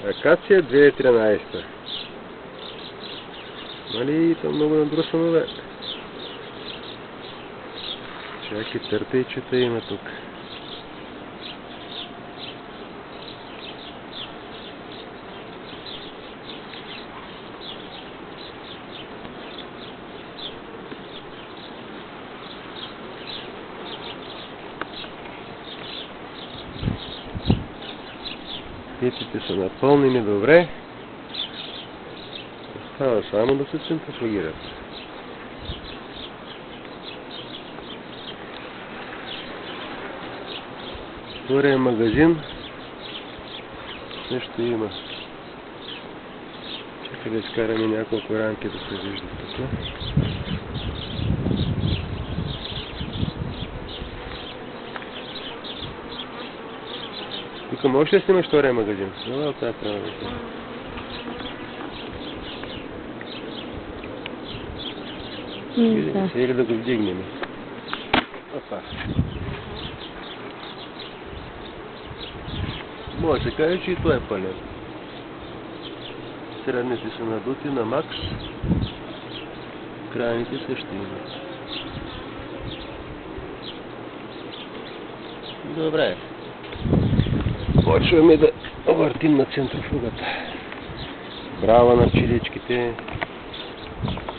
Акация 2013. Нали, то много надрусано бе. Чакай, търпейчета има тук. Петите са напълнени добре. Остава само да се центрофугират. Втория магазин нещо има. Чакай да изкараме няколко рамки да се виждат тук. Тук можеш ли да снимаш втория магазин? Давай от тази страна. Сега или да го вдигнем. Опа. Може да се каже, че и това е пълен. Средните са надути на макс. Крайните също имат. Добре. Почваме да въртим на центрофугата. Браво на пчеличките.